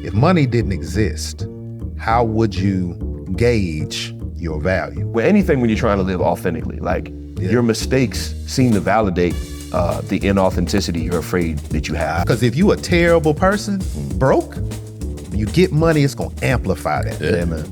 If money didn't exist, how would you gauge your value? With anything when you're trying to live authentically, like your mistakes seem to validate the inauthenticity you're afraid that you have. Because if you a terrible person, broke, you get money, it's gonna amplify that. Yeah, man.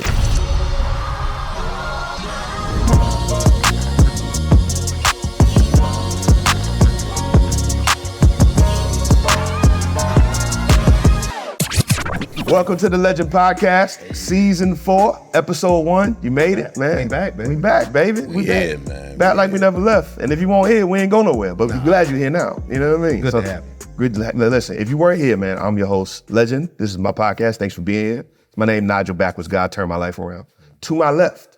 Welcome to the Legend Podcast, Season 4, Episode 1. You made it, man. We back, baby. We back, baby. We Yeah, back. man. Back like we never left. And if you weren't here, we ain't go nowhere. But we're glad you're here now. You know what I mean? Good to have you. Listen, if you weren't here, man, I'm your host, Legend. This is my podcast. Thanks for being here. My name, Nigel Backwards. God turned my life around. To my left,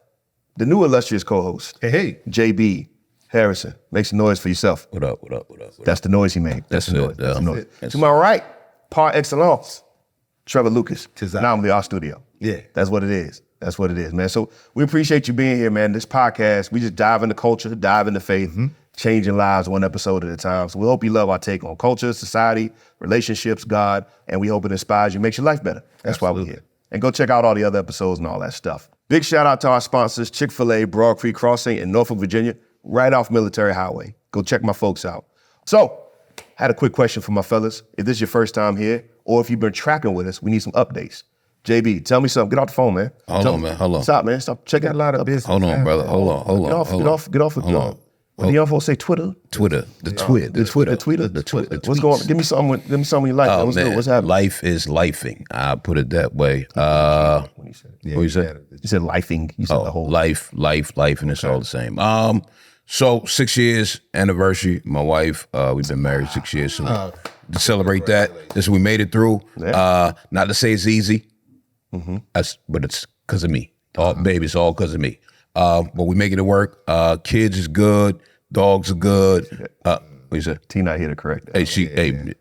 the new illustrious co-host, Hey. JB Harrison. Make some noise for yourself. What up? That's the noise he made. That's the noise. it, That's the yeah. noise. That's To my right, par excellence, Trevor Lucas. Tis I. Now I'm in our studio. Yeah. That's what it is. That's what it is, man. So we appreciate you being here, man. This podcast, we just dive into culture, dive into faith, changing lives one episode at a time. So we hope you love our take on culture, society, relationships, God, and we hope it inspires you, makes your life better. That's why we're here. And go check out all the other episodes and all that stuff. Big shout out to our sponsors, Chick-fil-A, Broad Creek Crossing in Norfolk, Virginia, right off Military Highway. Go check my folks out. So, had a quick question for my fellas. If this is your first time here, or if you've been tracking with us, we need some updates. JB, tell me something. Get off the phone, man. Hold on, man. Hold on. Stop, man. Stop. Check out a lot of business. Hold on, brother. Hold on. Get off. Hold on. What do young folks say? Twitter. Twitter. The Twitter. What's going on? Give me something you like. Oh, What's man. good? What's happening? Life is lifing. I put it that way. What you say? You said lifing. You said the whole life, and it's all the same. So 6 years anniversary. My wife, we've been married 6 years. So to celebrate that, we made it through. Yeah. Not to say it's easy, but it's because of me. Baby, it's all because of me. But we making it work. Kids is good. Dogs are good. What you say? T not here to correct that.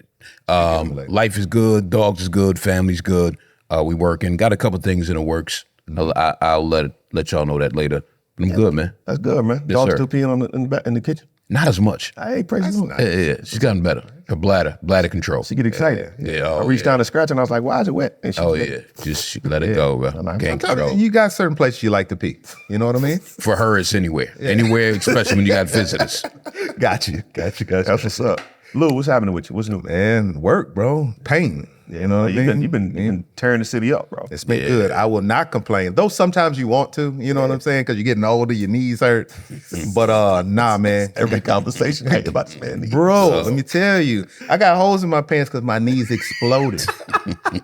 Life is good. Dogs is good. Family's good. We working. Got a couple things in the works. I'll let y'all know that later. But I'm good, man. That's good, man. Yes, Dog sir. still peeing in the kitchen? Not as much. Hey, praise the Lord. Yeah. She's gotten better. Her bladder control. She get excited. Yeah. I reached down to scratch and I was like, why is it wet? And she Just let it go, bro. Can't control. You got certain places you like to pee. You know what I mean? For her, it's anywhere. Anywhere, especially when you got visitors. Got you. That's what's up. Lou, what's happening with you? What's new? Man, work, bro. Pain. You know what I mean? You've been tearing the city up, bro. It's been good. I will not complain. Though sometimes you want to, you know what I'm saying? Because you're getting older, your knees hurt. But nah, man. Every conversation ain't about this man. Bro, let me tell you, I got holes in my pants because my knees exploded.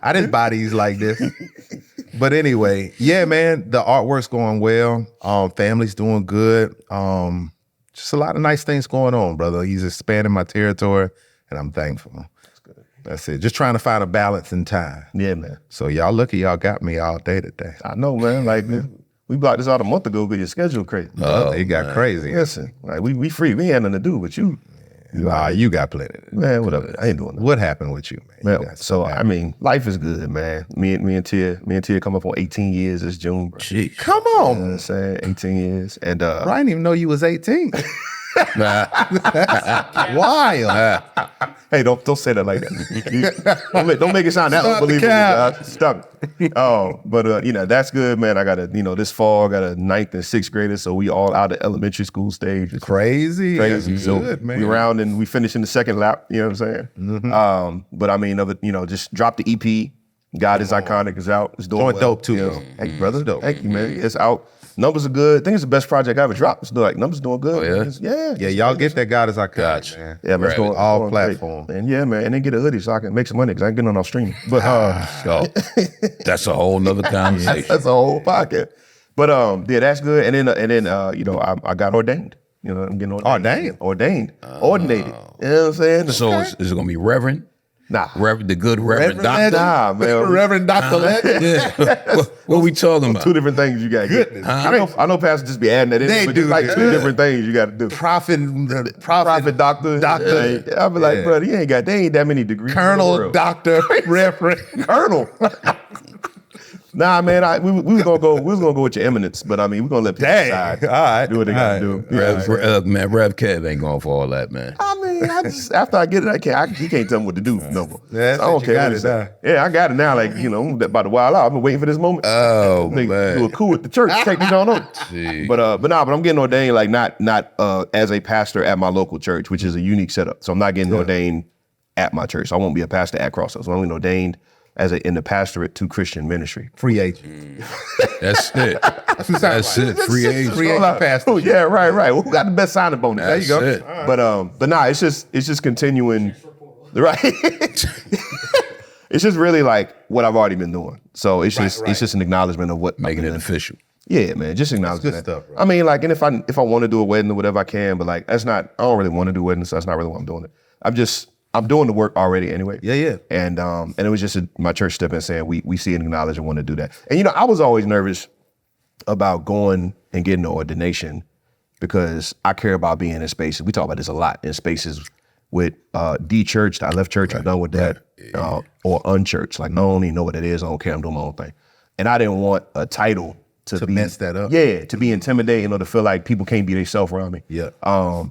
I didn't buy these like this. But anyway, yeah, man, the artwork's going well. Family's doing good. Just a lot of nice things going on, brother. He's expanding my territory, and I'm thankful. That's it. Just trying to find a balance in time. Yeah, man. So y'all lucky y'all got me all day today. I know, man. Like, we blocked this out a month ago because your schedule crazy. It got crazy. Listen, like we free. We ain't nothing to do with you. Nah, you got plenty. Man, whatever. I ain't doing that. What happened with you, man? Man, so I mean, life is good, man. Me and Tia come up on 18 years this June, bro. Gee. Come You know what on. I'm saying? 18 years. And Bro, I didn't even know you was 18. Wild. hey, don't say that like that. Don't make it sound that Stop the unbelievable, cap. guys. Stop it. But that's good, man. I got this fall, I got a 9th and 6th grader, so we all out of elementary school stage. It's Crazy. crazy. That's So good, man. we round and we finish in the second lap, you know what I'm saying? But I mean, just drop the EP. God is Iconic is out. It's doing Joint well. dope too, You know? though. Thank you, brother. Dope. Thank you, man. It's out. Numbers are good. I think it's the best project I ever dropped. It's numbers doing good. yeah? Yeah, Y'all get that God is Iconic, Gotcha. man. Yeah, man. It's going All going great. platforms. And yeah, man. And then get a hoodie so I can make some money because I ain't getting on no streaming. But So that's a whole nother conversation. that's a whole pocket. But yeah, that's good. And then I got ordained. You know, I'm getting ordained. Ordinated. You know what I'm saying? So is it gonna be Reverend? Nah. The good Reverend Reverend Doctor? Nah, man. Reverend Dr. Legend. Yeah. What we talking about? Two different things you got to get. Goodness. I know pastors just be adding that in, They but do it's like that. two different things you got to do. Prophet Doctor. Doctor. I'll be like, Yeah. bro, they ain't that many degrees. in the Colonel, world. Doctor, Reverend. Colonel. Nah, man, we was gonna go with your eminence, but I mean, we're gonna let people Dang. decide. All right. Do what they gotta do. Man, Rev Kev ain't going for all that, man. I mean, mean, after I get it, he can't tell me what to do no more. Yeah, So I don't you care got what it he say. now. Yeah, I got it now. Like, I'm about to wild out. I've been waiting for this moment. Oh, Nigga, man. do a coup at the church. Take this on over. Gee. But I'm getting ordained like not as a pastor at my local church, which is a unique setup. So I'm not getting ordained at my church. So I won't be a pastor at Crossroads. So I'm getting ordained in the pastorate to Christian ministry. Free agent. That's it. That's it. Free agent. Free agent pastor. Oh yeah, right. Well, who got the best signing bonus? There you go. That's it. But nah, it's just continuing, right? It's just really like what I've already been doing. So it's just an acknowledgement of what Making I've it been official. Yeah, man, just acknowledge good that. stuff, bro. I mean, like, and if I want to do a wedding or whatever, I can. But like, I don't really want to do weddings, so that's not really why I'm doing it. I'm doing the work already anyway. Yeah. And it was just my church stepping and saying we see and acknowledge and want to do that. And I was always nervous about going and getting an ordination because I care about being in spaces. We talk about this a lot, in spaces with de-churched. I left church. I'm done with that. Or unchurched. Like, I don't even know what it is. I don't care. I'm doing my own thing. And I didn't want a title to mess that up. Yeah, to be intimidating or to feel like people can't be themselves around me. Yeah.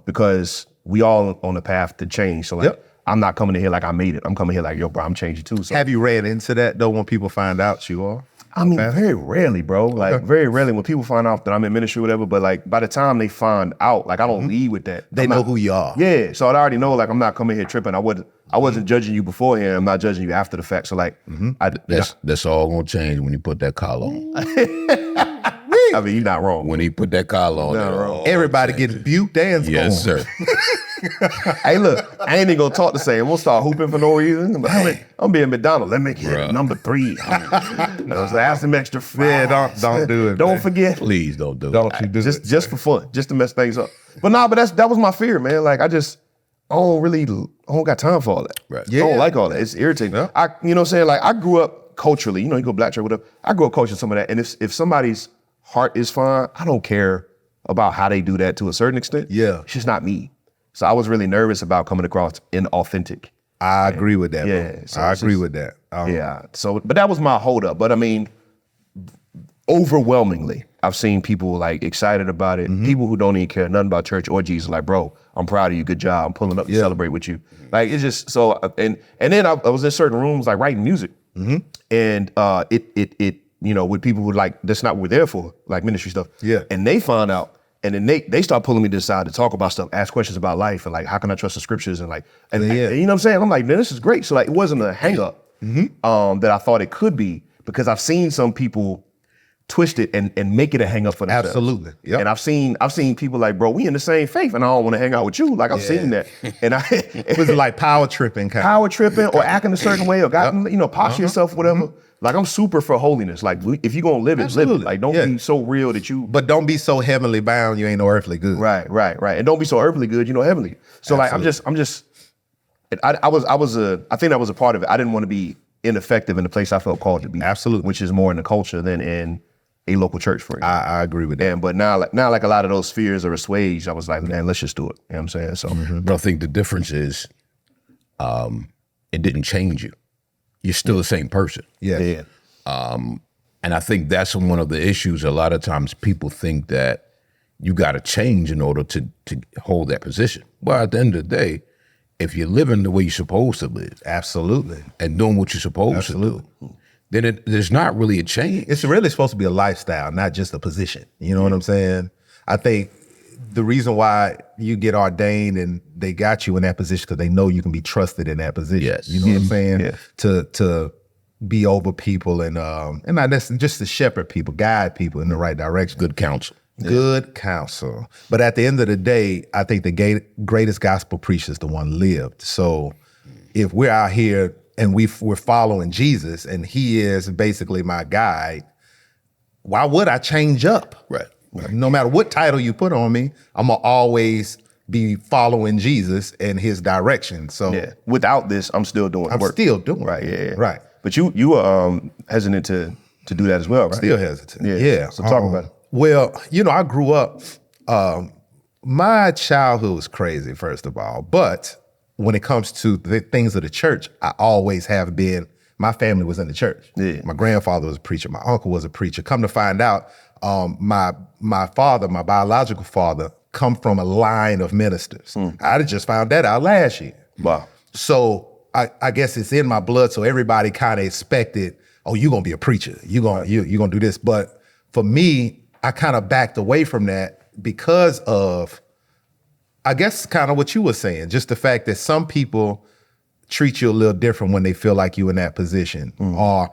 Because we all on the path to change. So like, Yep. I'm not coming in here like I made it. I'm coming here like, yo, bro, I'm changing too. So Have you ran into that though when people find out you are? I mean, very rarely, bro. Like, very rarely when people find out that I'm in ministry or whatever, but like, by the time they find out, like, I don't lead with that. They know who you are. Yeah, so I already know, like, I'm not coming here tripping. I wasn't judging you beforehand. I'm not judging you after the fact. So like, That's all gonna change when you put that collar on. I mean, you're not wrong. When he put that collar on, Not that wrong. all Everybody changes. gets butte dance Yes, going. sir. Hey, look, I ain't even gonna talk the same. I'm gonna start hooping for no reason. But I'm being McDonald. Let me get Bruh. number 3. So add some extra fries. Yeah, don't do it, Don't man. forget. Please don't do Don't it. you do it. Just for fun, just to mess things up. But that was my fear, man. Like I don't got time for all that. Right. I don't like all that. It's irritating. Yeah. You know what I'm saying? Like I grew up culturally, you go black church, whatever. I grew up culturally some of that. And if somebody's heart is fine, I don't care about how they do that to a certain extent. Yeah. It's just not me. So I was really nervous about coming across inauthentic. I agree with that. Yeah, bro. so I it's agree just- with that. Yeah. So, but that was my holdup. But I mean, overwhelmingly, I've seen people like excited about it. People who don't even care nothing about church or Jesus, like, bro, I'm proud of you. Good job. I'm pulling up to celebrate with you. Like it's just so. And then I was in certain rooms like writing music, and it with people who like that's not what we're there for, like ministry stuff. Yeah. And they found out. And then they start pulling me to the side to talk about stuff, ask questions about life, and like, how can I trust the scriptures? And like, and Yeah. you know what I'm saying? I'm like, man, this is great. So like, it wasn't a hang up that I thought it could be, because I've seen some people twist it and make it a hang up for themselves. Absolutely. Yep. And I've seen people like, bro, we in the same faith, and I don't want to hang out with you. Like I've seen that, and It was like power tripping kind power tripping or acting a certain way or posture yourself, whatever. Like I'm super for holiness. Like if you're gonna live it, live it. Absolutely. Like don't Yeah. be so real that you. But don't be so heavenly bound you ain't no earthly good. Right. And don't be so earthly good, heavenly. So like I'm just I think that was a part of it. I didn't want to be ineffective in the place I felt called to be. Absolutely. Which is more in the culture than in a local church, for example. I agree with that. And but now like a lot of those fears are assuaged. I was like, man, let's just do it. You know what I'm saying? So But I think the difference is, it didn't change you. You're still the same person. Yeah. yeah. And I think that's one of the issues. A lot of times people think that you got to change in order to hold that position. Well, at the end of the day, if you're living the way you're supposed to live Absolutely. and doing what you're supposed to do, then there's not really a change. It's really supposed to be a lifestyle, not just a position. You know what I'm saying? I think the reason why you get ordained and they got you in that position because they know you can be trusted in that position. Yes. You know what I'm saying? Yeah. To be over people and not necessarily just to shepherd people, guide people in the right direction. Good counsel. Good counsel. But at the end of the day, I think the greatest gospel preacher is the one lived. So if we're out here and we're following Jesus and he is basically my guide, why would I change up? Right. No matter what title you put on me, I'm going to always be following Jesus and his direction. So Yeah. Without this, I'm still doing I'm work. still doing Right, it. yeah. Right. But you were hesitant to do that as well, right? Still hesitant. Yeah. Yeah. So talk about it. Well, I grew up, my childhood was crazy, first of all. But when it comes to the things of the church, I always have been, my family was in the church. Yeah. My grandfather was a preacher. My uncle was a preacher. Come to find out, my father, my biological father, come from a line of ministers. I just found that out last year. Wow. So I guess it's in my blood. So everybody kind of expected, oh, you're gonna be a preacher. You're gonna do this. But for me, I kind of backed away from that because of, I guess, kind of what you were saying, just the fact that some people treat you a little different when they feel like you in that position, or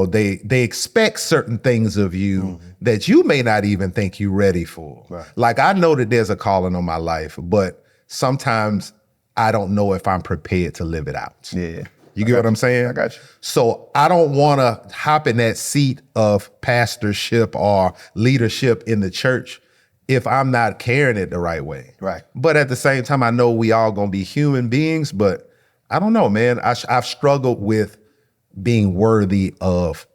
they expect certain things of you that you may not even think you're ready for. Right. Like, I know that there's a calling on my life, but sometimes I don't know if I'm prepared to live it out. Yeah. You get what I'm saying? I got you. So I don't want to hop in that seat of pastorship or leadership in the church if I'm not carrying it the right way. Right. But at the same time, I know we all gonna be human beings, but I don't know, man. I've struggled with being worthy of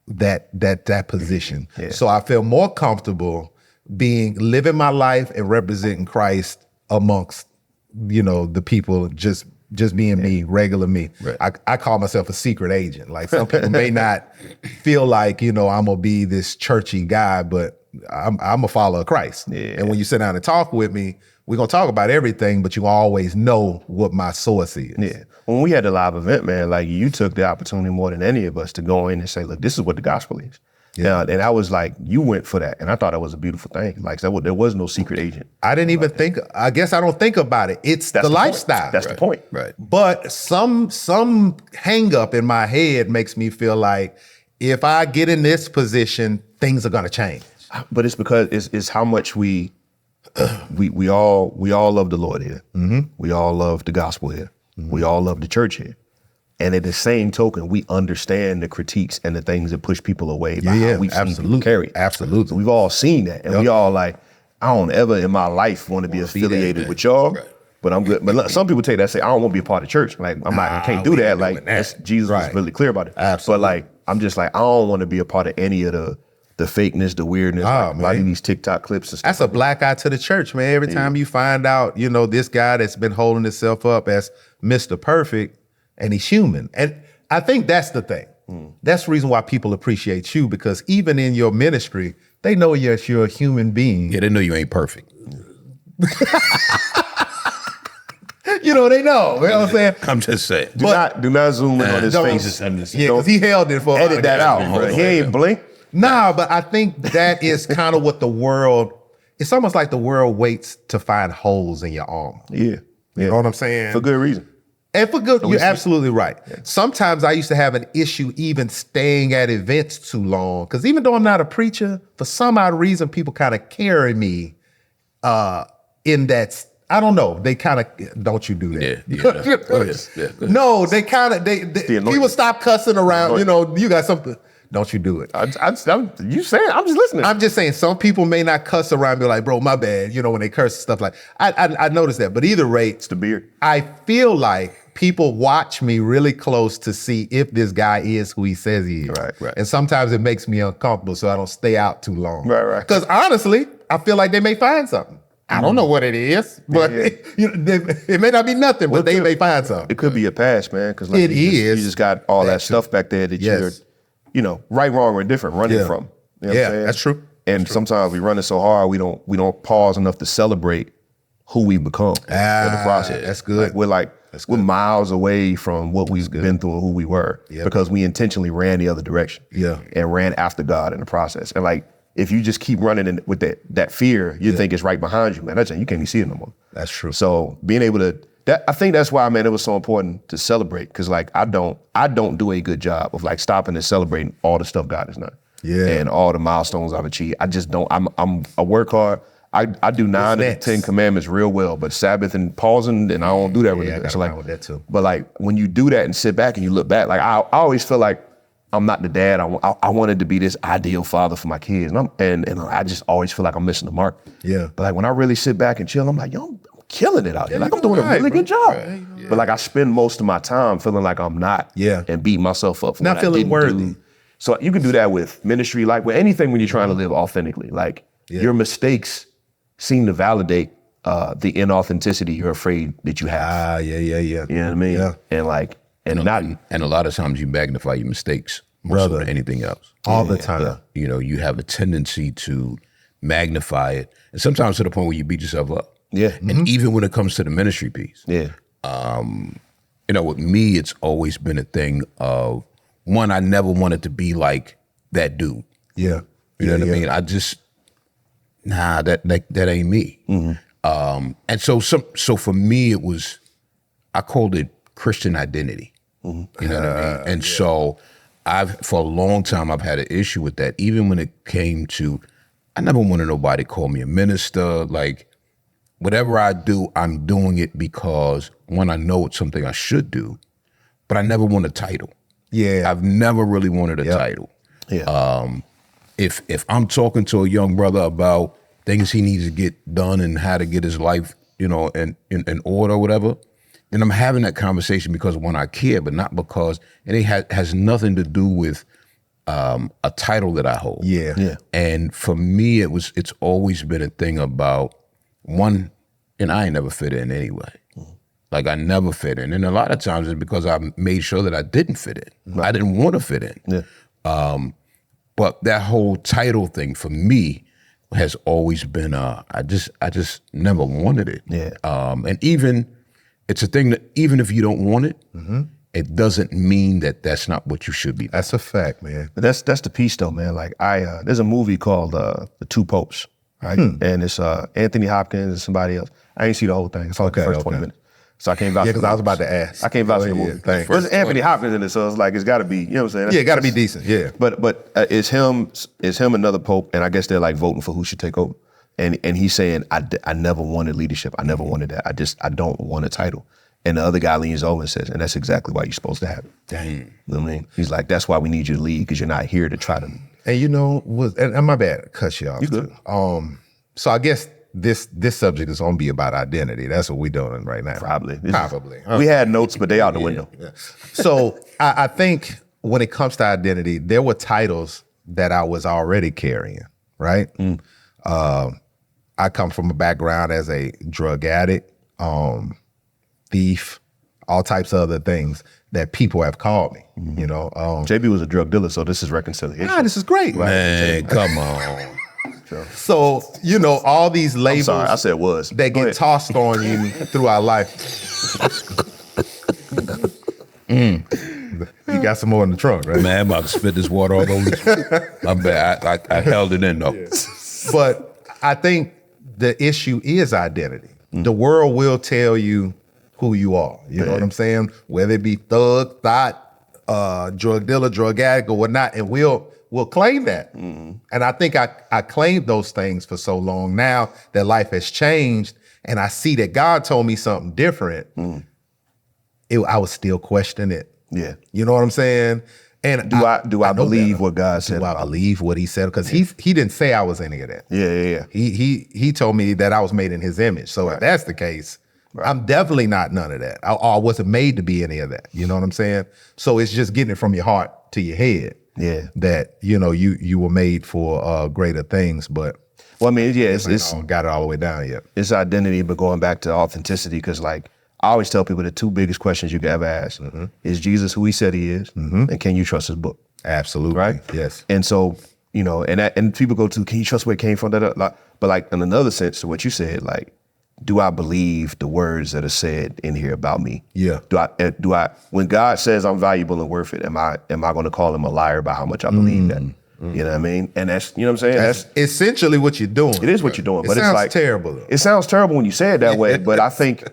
that position. Yeah. So I feel more comfortable living my life and representing Christ amongst, the people, just being me, regular me. Right. I call myself a secret agent. Like, some people may not feel like, I'm gonna be this churchy guy, but I'm a follower of Christ. Yeah. And when you sit down and talk with me, we're gonna talk about everything, but you always know what my source is. Yeah. When we had the live event, man, like, you took the opportunity more than any of us to go in and say, look, this is what the gospel is. Yeah. And I was like, you went for that. And I thought that was a beautiful thing. Like, there was no secret agent. I didn't even think, I guess I don't think about it. It's the Point. lifestyle. That's the point. Right. But some hang up in my head makes me feel like if I get in this position, things are gonna change. But it's because it's how much we all love the Lord here. We all love the gospel here. We all love the church here. And at the same token, we understand the critiques and the things that push people away by how we've seen people carry. Absolutely. So we've all seen that. And we all like, I don't ever in my life want to be affiliated with y'all. Right. But I'm good. But look, some people take that and say, I don't want to be a part of church. Like, I can't do that. Like, Jesus was really clear about it. Absolutely. But like, I'm just like, I don't want to be a part of any of the fakeness, the weirdness, like a lot of these TikTok clips and stuff. That's a black eye to the church, man. Every time you find out, this guy that's been holding himself up as Mr. Perfect, and he's human. And I think that's the thing. That's the reason why people appreciate you, because even in your ministry, they know you're a human being. Yeah, they know you ain't perfect. They know. You know what I'm saying? I'm just saying. Do not zoom in on his face. Yeah, because he held it for Edit that out, bro. He ain't blink. Nah, but I think that is kind of what the world, it's almost like the world waits to find holes in your armor. Yeah. You know what I'm saying? For good reason. And for good, you're absolutely right. Yeah. Sometimes I used to have an issue even staying at events too long, because even though I'm not a preacher, for some odd reason, people kind of carry me in that, I don't know, they kind of, don't you do that. Yeah. No, they kind of, people stop cussing around, you got something. Don't you do it. You saying, I'm just listening. I'm just saying, some people may not cuss around and be like, bro, my bad, when they curse and stuff like, I noticed that. But either rate, it's the beard. I feel like people watch me really close to see if this guy is who he says he is. Right. And sometimes it makes me uncomfortable, so I don't stay out too long. Right. Because honestly, I feel like they may find something. I don't know what it is, but it may not be nothing, but they may find something. It could be a past, man, because you just got all that stuff back there that you're, right, wrong, or indifferent running from. You know what I'm saying? That's true. And sometimes we run it so hard, we don't pause enough to celebrate who we've become in the process. That's good. We're miles away from what we've been through and who we were because we intentionally ran the other direction. Yeah. And ran after God in the process. And like, if you just keep running with that fear, you think it's right behind you, man. You can't even see it no more. That's true. So being able to, I think that's why, man, it was so important to celebrate, because like I don't do a good job of like stopping and celebrating all the stuff God has done. Yeah. And all the milestones I've achieved. I just don't. I work hard. I do 9 of the 10 commandments real well, but Sabbath and pausing, and I don't do that with it. So like with that too. But like when you do that and sit back and you look back, like I always feel like I'm not the dad. I wanted to be this ideal father for my kids, and I just always feel like I'm missing the mark. Yeah. But like when I really sit back and chill, I'm like, yo, I'm killing it out here. Like I'm doing a really good job. Right. Yeah. But like I spend most of my time feeling like I'm not. Yeah. And beating myself up for not what feeling I didn't worthy. do. So you can do that with ministry, like with anything when you're trying to live authentically. Like your mistakes seem to validate the inauthenticity you're afraid that you have. Yeah. You know what I mean? Yeah. And a lot of times you magnify your mistakes more so than anything else. All the time. You have a tendency to magnify it, and sometimes to the point where you beat yourself up. Yeah. And even when it comes to the ministry piece, Yeah. you know, with me, it's always been a thing of, one, I never wanted to be like that dude. Yeah. You know what I mean? I just, that ain't me. And so for me, it was, I called it Christian identity. You know what I mean? And so for a long time, I've had an issue with that. Even when it came to, I never wanted nobody to call me a minister. Like, whatever I do, I'm doing it because, one, I know it's something I should do, but I never want a title. Yeah. I've never really wanted a title. Yeah. If I'm talking to a young brother about things he needs to get done and how to get his life, you know, in order or whatever, then I'm having that conversation because, one, I care, but not because, and it has nothing to do with a title that I hold. Yeah. Yeah. And for me, it's always been a thing about, one, and I ain't never fit in anyway. Like, I never fit in. And a lot of times it's because I made sure that I didn't fit in. I didn't want to fit in. Yeah. But that whole title thing for me has always been, I just never wanted it. Yeah. And even, it's a thing that even if you don't want it, it doesn't mean that that's not what you should be. That's a fact, man. But that's the piece though, man. Like there's a movie called The Two Popes, right? And it's Anthony Hopkins and somebody else. I ain't see the whole thing. It's like the first 20 minutes. So I can't vouch. Yeah, for because the I was movie. about to ask. I can't vouch for the Yeah, movie. thanks. There's Anthony Hopkins in it, so it's like it's got to be. You know what I'm saying? Yeah, it got to be decent. Yeah. But it's him another pope, and I guess they're like voting for who should take over. And he's saying, I never wanted leadership. I never wanted that. I don't want a title. And the other guy leans over and says, and that's exactly why you're supposed to have it. Dang. You know what I mean? He's like, that's why we need you to lead, because you're not here to try to. And you know, and my bad, cut you off. You good. Too. So I guess this subject is gonna be about identity. That's what we're doing right now. Probably. Probably. We had notes, but they out the window. So I think when it comes to identity, there were titles that I was already carrying, right? I come from a background as a drug addict, thief, all types of other things that people have called me, you know. JB was a drug dealer, so this is reconciliation. This is great. Man, come on. So, you know, all these labels Sorry, I said was. that Go get ahead. tossed on you through our life. You got some more in the trunk, right? Man, I'm about to spit this water all over this. My bad. I held it in, though. But I think the issue is identity. The world will tell you who you are. You know what I'm saying? Whether it be thug, thought, drug dealer, drug addict, or whatnot, and we'll claim that. And I think I claimed those things for so long. Now that life has changed and I see that God told me something different, I was still questioning it. Yeah. You know what I'm saying? And Do I know believe better. what God said? Do I about me? believe what he said? Because he didn't say I was any of that. Yeah. He told me that I was made in his image. So if that's the case, I'm definitely not none of that. I wasn't made to be any of that. You know what I'm saying? So it's just getting it from your heart to your head. Yeah. That, you know, you were made for greater things, but Well, I mean, yeah, I don't got it all the way down yet. it's identity, but going back to authenticity, because like I always tell people the two biggest questions you can ever ask is Jesus who he said he is, and can you trust his book? Absolutely. Right? Yes. And so, you know, and people go to, can you trust where it came from? But like in another sense to what you said, like, do I believe the words that are said in here about me? Yeah. Do I when God says I'm valuable and worth it, am I going to call him a liar about how much I believe that? You know what I mean? And that's, you know what I'm saying? That's essentially what you're doing. It is what you're doing, It but it's sounds like terrible, though. It sounds terrible when you say it that way, but I think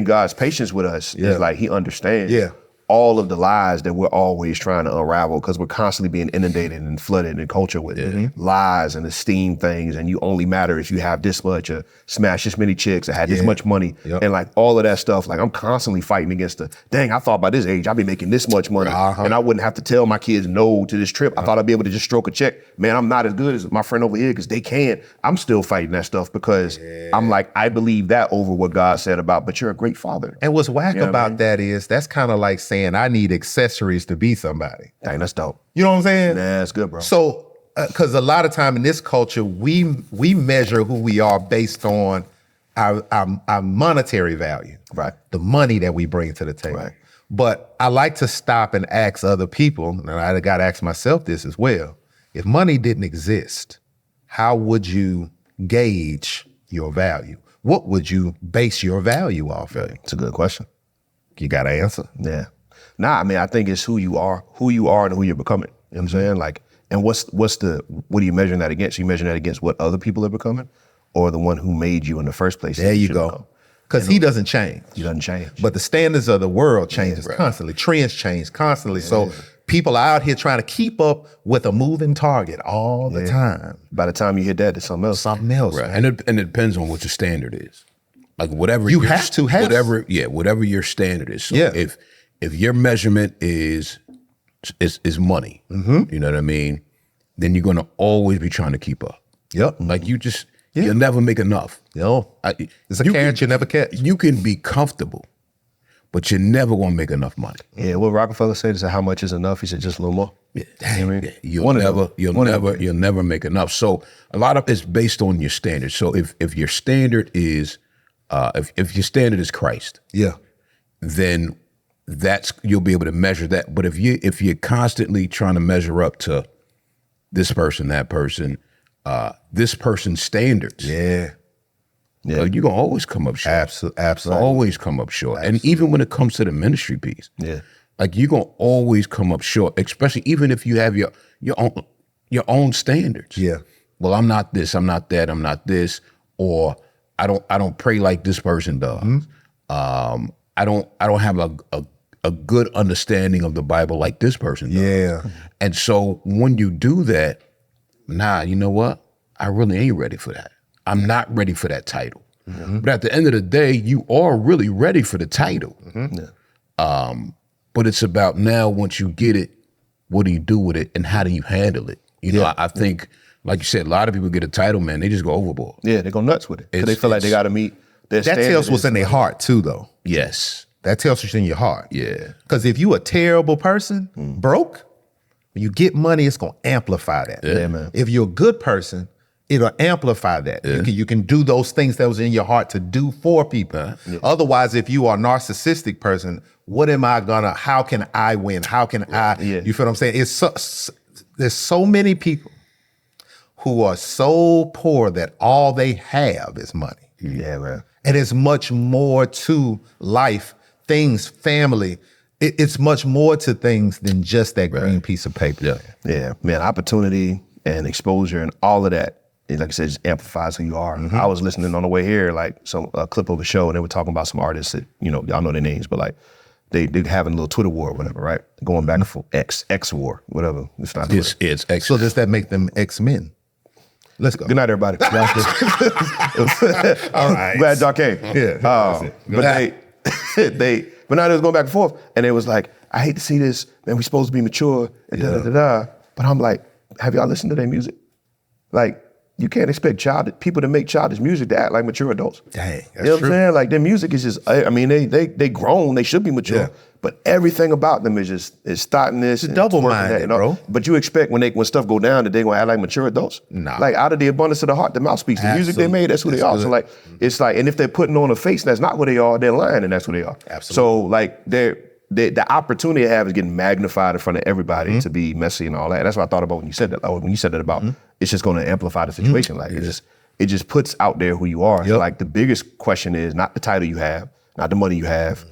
God's patience with us Yeah. is like he understands Yeah. all of the lies that we're always trying to unravel, because we're constantly being inundated and flooded in culture with lies and esteem things, and you only matter if you have this much, or smash this many chicks, or had this much money, and like all of that stuff. Like I'm constantly fighting against dang, I thought by this age I'd be making this much money, and I wouldn't have to tell my kids no to this trip. I thought I'd be able to just stroke a check. Man, I'm not as good as my friend over here because they can't. I'm still fighting that stuff because I'm like, I believe that over what God said about, but you're a great father. And what's whack You know what I about mean? that is that's kind of like saying I need accessories to be somebody. Dang, that's dope. You know what I'm saying? Nah, that's good, bro. So, because a lot of time in this culture, we measure who we are based on our monetary value, Right. The money that we bring to the table. Right. But I like to stop and ask other people, and I got to ask myself this as well. If money didn't exist, how would you gauge your value? What would you base your value off of? It's a good question. You got to answer. Yeah. Nah, I mean, I think it's who you are and who you're becoming. You know what I'm saying? Like, and what are you measuring that against? You measuring that against what other people are becoming, or the one who made you in the first place? There you go. Because he doesn't change. He doesn't change. But the standards of the world changes constantly. Trends change constantly. So people are out here trying to keep up with a moving target all the time. By the time you hit that, it's something else. Something else. Right. And it depends on what your standard is. Like whatever You have to have whatever your standard is. So Yeah. if your measurement is money, you know what I mean, then you're gonna always be trying to keep up. Yep. Like you'll never make enough. It's a carrot you never catch. You can be comfortable, but you're never gonna make enough money. Yeah, what Rockefeller said is how much is enough? He said just a little more. Yeah. You know what I mean? You'll never make enough. So a lot of it's based on your standard. So if your standard is if your standard is Christ, then you'll be able to measure that. But if you're constantly trying to measure up to this person, that person, this person's standards, you're gonna always come up short. Absolutely. Always come up short. And even when it comes to the ministry piece, like you're gonna always come up short, especially even if you have your own standards. Yeah. Well, I'm not this, I'm not that, I'm not this, or I don't pray like this person does. I don't have a good understanding of the Bible like this person does. Yeah. And so when you do that, you know what? I really ain't ready for that. I'm not ready for that title. But at the end of the day, you are really ready for the title. But it's about now, once you get it, what do you do with it and how do you handle it? You know, I think, like you said, a lot of people get a title, man, they just go overboard. Yeah, they go nuts with it. Because they feel like they got to meet their That tells what's in their heart too, though. Yes. That tells what's in your heart. Yeah. Because if you a terrible person, broke, when you get money, it's going to amplify that. Yeah, man. If you're a good person, it'll amplify that. You can do those things that was in your heart to do for people. Otherwise, if you are a narcissistic person, how can I win? How can I, you feel what I'm saying? There's so many people who are so poor that all they have is money. Yeah, man. And it's much more to life, things, family. It's much more to things than just that green piece of paper. Yeah, man, opportunity and exposure and all of that, like I said, just amplifies who you are. I was listening on the way here, like a clip of a show, and they were talking about some artists that, y'all know their names, but like they having a little Twitter war or whatever, right? Going back and forth, X war, whatever. It's not It's excellent. So does that make them X-Men? Let's go. Good night, everybody. All right. Glad y'all came. Yeah. But now they was going back and forth, and it was like, I hate to see this, man, we supposed to be mature, and da-da-da-da. But I'm like, have y'all listened to their music? Like, you can't expect people to make childish music to act like mature adults. Dang, that's you know what true. I'm saying? Like, their music is just, I mean, they grown, they should be mature, but everything about them is thoughtless. It's double-minded, bro. But you expect when stuff go down that they gonna act like mature adults? Nah. Like, out of the abundance of the heart, the mouth speaks. The music they made, that's who they are. So like, it's like, and if they're putting on a face that's not who they are, they're lying, and that's who they are. Absolutely. So like, the opportunity I have is getting magnified in front of everybody to be messy and all that. That's what I thought about when you said that. When you said that about it's just going to amplify the situation. Like it just puts out there who you are. Like the biggest question is not the title you have, not the money you have,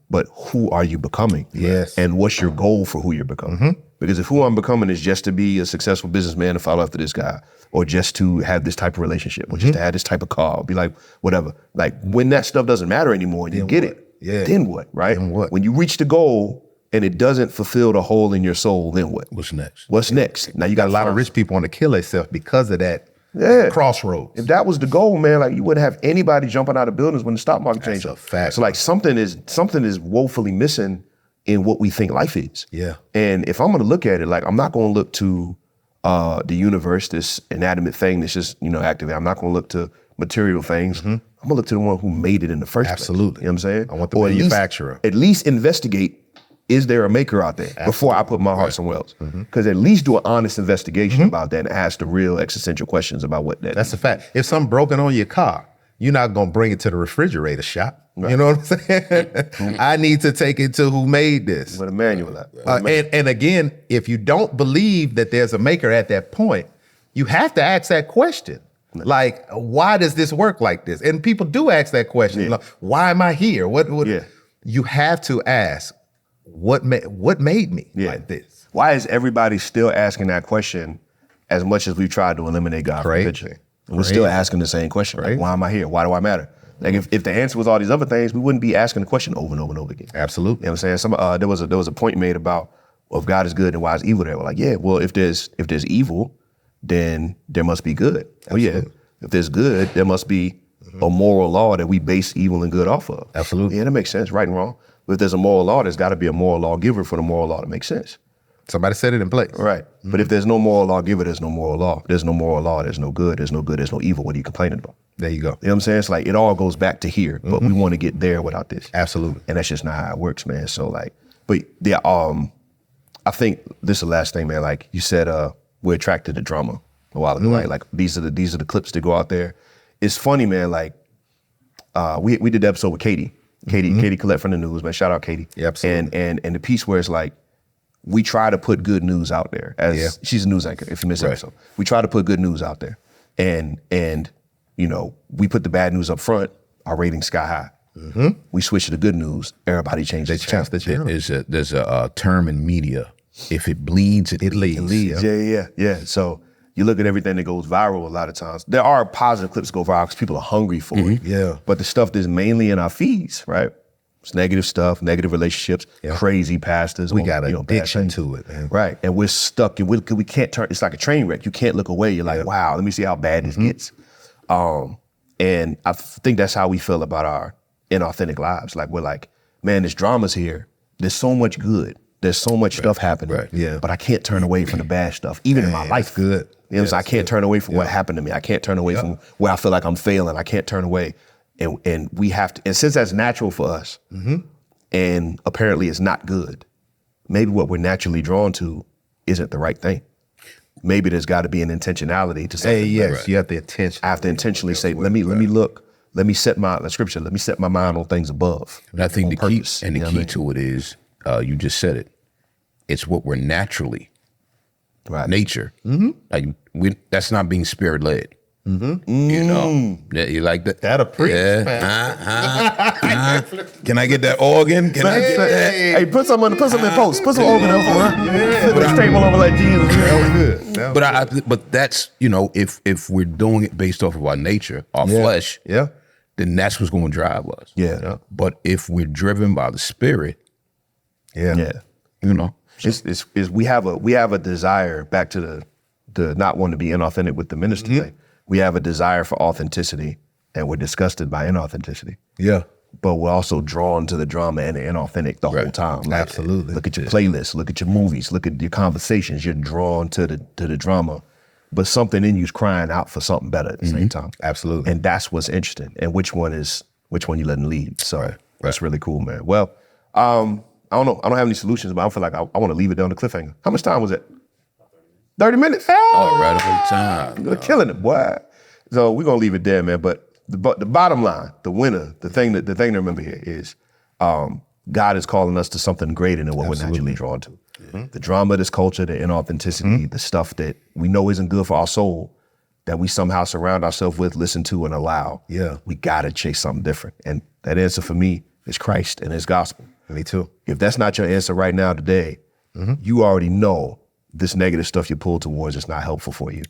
but who are you becoming? Yes. And what's your goal for who you're becoming? Because if who I'm becoming is just to be a successful businessman and follow after this guy, or just to have this type of relationship, or just to have this type of car, or be like whatever. Like when that stuff doesn't matter anymore, and you get it. Yeah. Then what, right? Then what? When you reach the goal and it doesn't fulfill the hole in your soul, then what? What's next? What's next? Now you got A lot of rich people want to kill themselves because of that crossroads. If that was the goal, man, like you wouldn't have anybody jumping out of buildings when the stock market changed. That's a fact. So like something is woefully missing in what we think life is. Yeah. And if I'm gonna look at it, like I'm not gonna look to the universe, this inanimate thing that's just, active. I'm not gonna look to material things. I'm gonna look to the one who made it in the first place. Absolutely. You know what I'm saying? I want the Or manufacturer. At least investigate, is there a maker out there before I put my heart somewhere else? Because at least do an honest investigation about that and ask the real existential questions about what that That's a fact. If something broken on your car, you're not going to bring it to the refrigerator shop. You know what I'm saying? I need to take it to who made this. With a manual out. And again, if you don't believe that there's a maker at that point, you have to ask that question. Like, why does this work like this? And people do ask that question. Like, why am I here? What you have to ask, what made me like this? Why is everybody still asking that question as much as we've tried to eliminate God from the picture? We're still asking the same question. Like, why am I here? Why do I matter? Like if the answer was all these other things, we wouldn't be asking the question over and over and over again. Absolutely. You know what I'm saying? There was a point made about, well, if God is good and why is evil there? We're like, yeah, well, if there's evil, then there must be good. Absolutely. Well, yeah, if there's good, there must be a moral law that we base evil and good off of. Absolutely. Yeah, that makes sense, right and wrong. But if there's a moral law, there's got to be a moral lawgiver for the moral law to make sense. Somebody set it in place. Right. But if there's no moral lawgiver, there's no moral law. There's no moral law, there's no good, there's no evil. What are you complaining about? There you go. You know what I'm saying? It's like it all goes back to here, but we want to get there without this. Absolutely. And that's just not how it works, man. So like, but yeah, I think this is the last thing, man. Like you said, we're attracted to drama a while ago, right? Like these are the clips that go out there. It's funny, man. Like we did the episode with Katie Collette from the news, man. Shout out Katie. Yeah, absolutely. And the piece where it's like, we try to put good news out there. She's a news anchor, if you missed the episode. We try to put good news out there. And you know, we put the bad news up front, our ratings sky high. We switch to the good news, everybody changes the channel. There's a term in media, if it bleeds, it leads. Yeah. So you look at everything that goes viral a lot of times. There are positive clips that go viral because people are hungry for it. Yeah. But the stuff that's mainly in our feeds, right? It's negative stuff, negative relationships, crazy pastors. We got an addiction to it, man. Right, and we're stuck, and we can't turn, it's like a train wreck. You can't look away. You're like, wow, let me see how bad this gets. And I think that's how we feel about our inauthentic lives. Like we're like, man, this drama's here. There's so much good. There's so much stuff happening. Right. Yeah. But I can't turn away from the bad stuff, even in my life. Good. You know what I'm saying? I can't turn away from what happened to me. I can't turn away from where I feel like I'm failing. I can't turn away. And we have to, and since that's natural for us, and apparently it's not good, maybe what we're naturally drawn to isn't the right thing. Maybe there's got to be an intentionality to something. You have the attention. I have to intentionally say, let me look, let me set my scripture, let me set my mind on things above. And I think the purpose, key to it is, you just said it, it's what we're naturally, nature. Like that's not being spirit led. You know, you like that? That'll preach, man. Can I get that organ? Can I get that? Hey, put some in post. Put some organ up for her. Put a table over like Jesus. That was good. But that's, you know, if we're doing it based off of our nature, our flesh, then that's what's going to drive us. Yeah. But if we're driven by the Spirit, you know, it's we have a desire, back to the not wanting to be inauthentic with the minister thing. We have a desire for authenticity, and we're disgusted by inauthenticity. Yeah. But we're also drawn to the drama and the inauthentic the whole time. Like, absolutely. Look at your playlists, look at your movies, look at your conversations. You're drawn to the drama, but something in you's crying out for something better at the same time. Absolutely. And that's what's interesting. And which one you letting lead. So that's really cool, man. Well, I don't know. I don't have any solutions, but I feel like I want to leave it down the cliffhanger. How much time was it? 30 minutes? all right on time. You're killing it, boy. So we're gonna leave it there, man. But the bottom line, the winner, the thing to remember here is God is calling us to something greater than what we're naturally drawn to. The drama of this culture, the inauthenticity, the stuff that we know isn't good for our soul, that we somehow surround ourselves with, listen to, and allow. Yeah. We gotta chase something different. And that answer for me is Christ and his gospel. Me too. If that's not your answer right now today, you already know this negative stuff you pull towards is not helpful for you.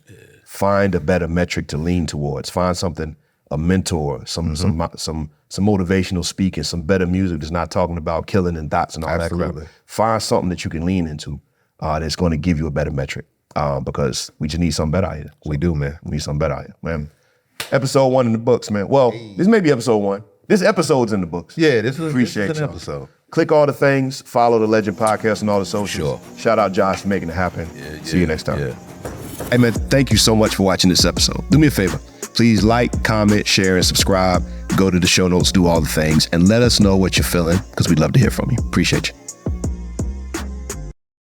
Find a better metric to lean towards. Find something, a mentor, some motivational speaking, some better music that's not talking about killing and dots and all that crap. Find something that you can lean into that's going to give you a better metric, because we just need something better out here. We do, man. We need something better out here, man. Episode 1 in the books, man. Well, this may be episode 1. This episode's in the books. Yeah, this is Appreciate an y'all. episode. Click all the things. Follow the Legend Podcast and all the socials. Sure. Shout out Josh for making it happen. See you next time. Yeah. Hey man, thank you so much for watching this episode. Do me a favor. Please like, comment, share, and subscribe. Go to the show notes, do all the things, and let us know what you're feeling, because we'd love to hear from you. Appreciate you.